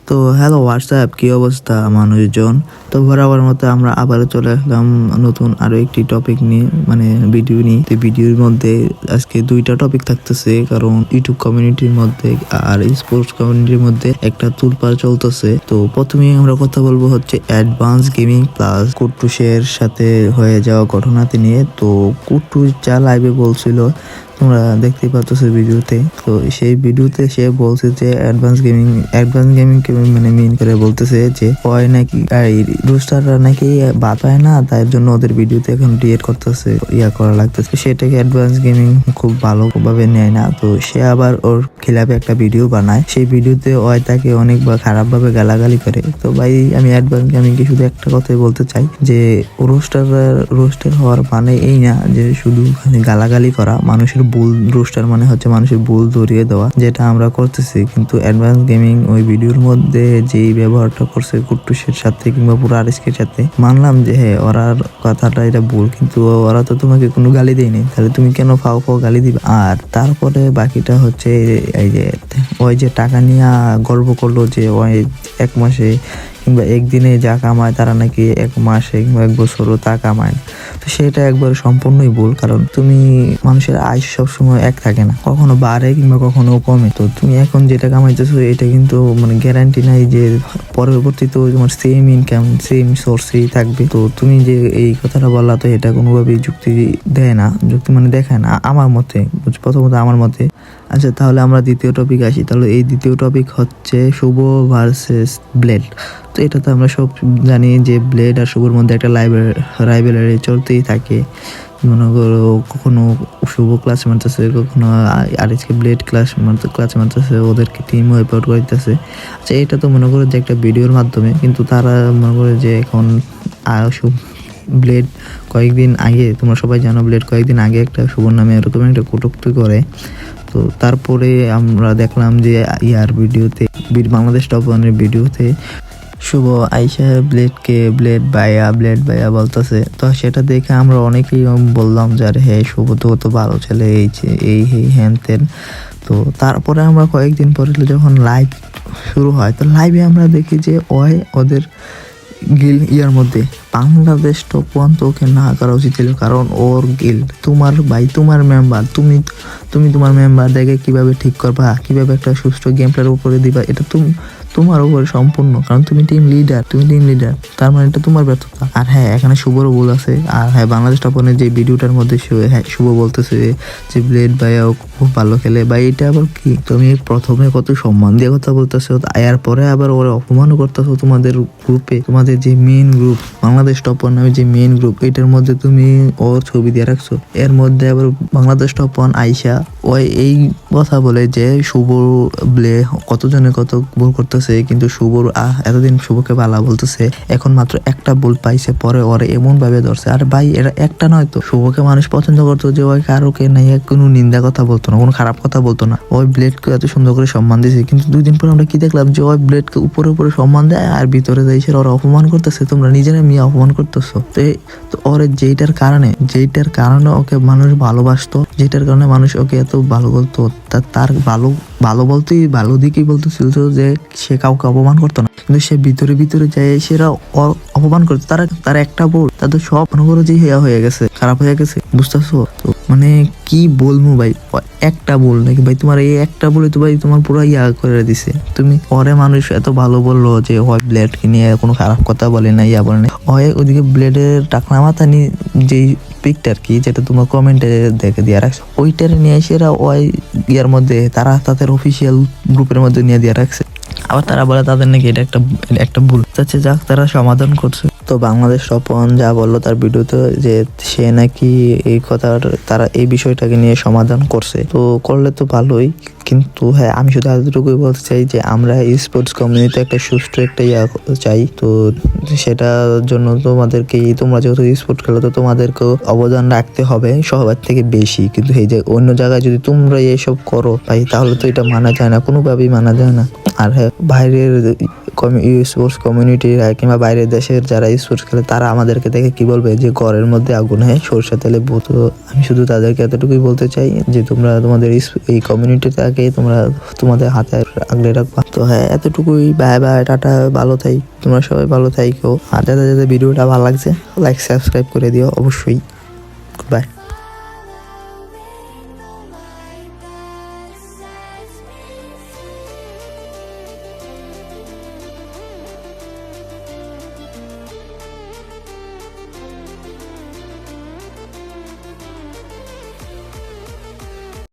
তো hello WhatsApp, কি অবস্থা মানুষজন? তো বরাবর মতো আমরা আবারও চলে আসলাম নতুন আরো একটি টপিক নিয়ে, মানে ভিডিও নিয়ে। তো ভিডিওর মধ্যে আজকে দুইটা টপিক থাকতেছে, কারণ ইউটিউব কমিউনিটির মধ্যে আর স্পোর্টস কমিউনিটির মধ্যে একটা তুলপাড় চলতেছে। তো প্রথমে আমরা কথা বলবো হচ্ছে অ্যাডভান্স গেমিং প্লাস কুট্টুসের সাথে হয়ে যাওয়া ঘটনাটি নিয়ে। তো কুট্টুস যা লাইভে বলছিল তোমরা দেখতেই পাচ্ছ ভিডিওতে। তো সেই ভিডিওতে সে বলছে যে অ্যাডভান্স গেমিং কে মানে মিন করে বলতেছে যে ওই নাকি রোস্টাররা নাকি বাদ পায় না, তার জন্য ওদের ভিডিওতে এখন ডিএড করতেছে, করা লাগতেছে। সেটাকে অ্যাডভান্স গেমিং খুব ভালোভাবে নেয় না। তো সে আবার ওর খিলাফে একটা ভিডিও বানায়, সেই ভিডিওতে ওই তাকে অনেকবার খারাপ ভাবে গালাগালি করে। তো ভাই আমি অ্যাডভান্স গেমিংকে শুধু একটা কথাই বলতে চাই যে রোস্টার হওয়ার মানে এই না যে শুধু গালাগালি করা। মানুষের ভুল রোস্টার মানে হচ্ছে মানুষের ভুল ধরিয়ে দেওয়া, যেটা আমরা করতেছি। কিন্তু অ্যাডভান্স গেমিং ওই ভিডিওর মধ্যে যেই ব্যবহারটা করছে কুট্টুসের সাথে কিংবা পুরো আরিসকের সাথে, মানলাম যে হ্যাঁ ওরার কথাটা এটা ভুল, কিন্তু ওরা তো তোমাকে কোনো গালি দেয়নি, তাহলে তুমি কেন ফাও গালি দিবে? আর তারপরে বাকিটা হচ্ছে এই যে ওই যে টাকা নিয়ে গর্ব করলো যে ওই এক মাসে কিংবা একদিনে যা কামায় তারা নাকি এক মাসে কিংবা এক বছরও তা কামায় না। তো সেটা একবার সম্পূর্ণই ভুল, কারণ তুমি মানুষের আয় সবসময় এক থাকে না, কখনো বাড়ে কিংবা কখনো কমে। তো তুমি এখন যেটা কামাইতেছো এটা কিন্তু মানে গ্যারান্টি নাই যে পরবর্তীতে তোমার সেম ইনকাম সেম সোর্সেই থাকবে। তো তুমি যে এই কথাটা বললা, তো এটা কোনোভাবেই যুক্তি দেয় না, যুক্তি মানে দেখায় না আমার মতে, প্রথমত আমার মতে। আচ্ছা, তাহলে আমরা দ্বিতীয় টপিক আসি। তাহলে এই দ্বিতীয় টপিক হচ্ছে শুভ ভার্সেস ব্লেড। তো এটা তো আমরা সব জানি যে ব্লেড আর শুভর মধ্যে একটা রাইভেলারি চলতেই থাকে। মনে করো কখনো শুভ ক্লাস মারতেছে, কখনো আরিসকে ব্লেড ক্লাস মারতেছে, ওদেরকে টিম ওয়াইপ আউট করতেছে। আচ্ছা, এটা তো মনে করো যে একটা ভিডিওর মাধ্যমে, কিন্তু তারা মনে করে যে এখন ব্লেড কয়েকদিন আগে, তোমরা সবাই জানো, ব্লেড কয়েকদিন আগে একটা শুভর নামে এরকম একটা কটূক্তি করে। তো তারপরে আমরা দেখলাম যে ইয়ার ভিডিওতে, বাংলাদেশ টপ ওয়ানের ভিডিওতে শুভ আইসা ব্লেড ভাইয়া বলতেছে। তো সেটা দেখে আমরা অনেকেই বললাম যে আরে হ্যাঁ শুভ তো ভালো ছেলে, এই হ্যান তেন। তো তারপরে আমরা কয়েকদিন পরে যখন লাইভ শুরু হয়, তো লাইভে আমরা দেখি যে ওদের গিল ইয়ার মধ্যে বাংলাদেশ টপ ওয়ান তো ওকে না করা উচিত ছিল, কারণ ওর গিল তোমার ভাই, তোমার মেম্বার, তুমি তোমার মেম্বার দেখে কিভাবে ঠিক করবা, কিভাবে একটা সুস্থ গেম প্লের উপরে দিবা, এটা তোমার উপরে সম্পূর্ণ, কারণ তুমি টিম লিডার, তার মানে এটা তোমার ব্যর্থতা। আর হ্যাঁ, এখানে শুভরও ভুল আছে। আর হ্যাঁ, বাংলাদেশ টপনের যে ভিডিওটার মধ্যে শুভ বলতেছে যে ব্লেড ভাইয়াও খুব ভালো খেলে, বা এটা আবার কি? তুমি প্রথমে কত সম্মান দিয়ে কথা বলতেছো, এর পরে আবার ওরা অপমানও করতেছো তোমাদের গ্রুপে, তোমাদের যে মেইন গ্রুপ বাংলাদেশ টপন নামে যে মেইন গ্রুপ, এটার মধ্যে তুমি ওর ছবি দিয়ে রাখছো। এর মধ্যে আবার বাংলাদেশ টপন আইসা ওই এই কথা বলে যে শুভ কতজনে কত ভুল করতেছে, কিন্তু শুভর এতদিন শুভকে ভালো বলতেছে, এখন মাত্র একটা ভুল পাইছে, পরে ওরে এমন ভাবে ধরছে। আর ভাই এটা একটা নয় তো, শুভকে মানুষ পছন্দ করতো যে ওই কারোকে নাই কোনো নিন্দা কথা বলতো না, কোনো খারাপ কথা বলতো না, ওই ব্লেডকে এত সুন্দর করে সম্মান দিয়েছে। কিন্তু 2 দিন পর আমরা কি দেখলাম যে ওই ব্লেডকে উপরে সম্মান দেয়, আর ভিতরে যাইছে ওরা অপমান করতেছে। তোমরা নিজেরা মিয়া অপমান করতেছো। তো ওরে যেইটার কারণে ওকে মানুষ ভালোবাসতো, যেটার কারণে মানুষ ওকে এত ভালো বলতো, তার ভালো বলতেই ভালো দিকেই বলতেছিল যে সে কাউকে অপমান করতো না, কিন্তু সে ভিতরে যায় সেরা অপমান করতো। তারা একটা বল, তাদের সব মনে করো যে হয়ে গেছে, খারাপ হয়ে গেছে, বুঝতেছো? তো মানে কি বলবো ভাই, একটা বল নাকি ভাই, তোমার এই একটা বলে তো ভাই তোমার পুরো করে দিছে। তুমি পরে মানুষ এত ভালো বললো যে হয় ব্লেডকে নিয়ে কোনো খারাপ কথা বলে না, বলে না, হয় ওদিকে ব্লেডের টাকলা মাথা নিয়ে যেই পিকটা আর কি, যেটা তোমার কমেন্টে দেখে দিয়ে রাখছে, ওইটার নিয়ে এসেরা ওই ইয়ার মধ্যে তারা তাদের অফিসিয়াল গ্রুপের মধ্যে নিয়ে দিয়ে রাখছে। আবার তারা বলে তাদের নাকি এটা একটা ভুল যাচ্ছে, যাক তারা সমাধান করছে। তো বাংলাদেশ টপন যা বললো তার ভিডিওতে যে সে নাকি এই কথার, তারা এই বিষয়টাকে নিয়ে সমাধান করছে, তো করলে তো ভালোই। কিন্তু হ্যাঁ, আমি শুধু এতটুকুই বলতে চাই যে আমরা স্পোর্টস কমিউনিটিতে একটা সুষ্ঠু একটা চাই। তো সেটার জন্য তোমরা যেহেতু স্পোর্ট খেলো, তো তোমাদেরকেও অবদান রাখতে হবে সবার থেকে বেশি। কিন্তু এই যে অন্য জায়গায় যদি তোমরা এইসব করো ভাই, তাহলে তো এটা মানা যায় না, কোনোভাবেই মানা যায় না। আর হ্যাঁ, বাইরের স্পোর্টস কমিউনিটি কমিউনিটির কিংবা বাইরের দেশের যারা স্পোর্টস খেলে তারা আমাদেরকে দেখে কি বলবে যে ঘরের মধ্যে আগুন, হ্যাঁ সরষে তেলে ভূত। আমি শুধু তাদেরকে এতটুকুই বলতে চাই যে তোমরা তোমাদের এই কমিউনিটিটাকে তোমরা তোমাদের হাতে আগলে রাখবা। তো হ্যাঁ, এতটুকুই। বাই বাই, টাটা, ভালো থাই, তোমরা সবাই ভালো থাইকো। আর যাদের যাদের ভিডিওটা ভালো লাগছে লাইক সাবস্ক্রাইব করে দিও অবশ্যই। বাই।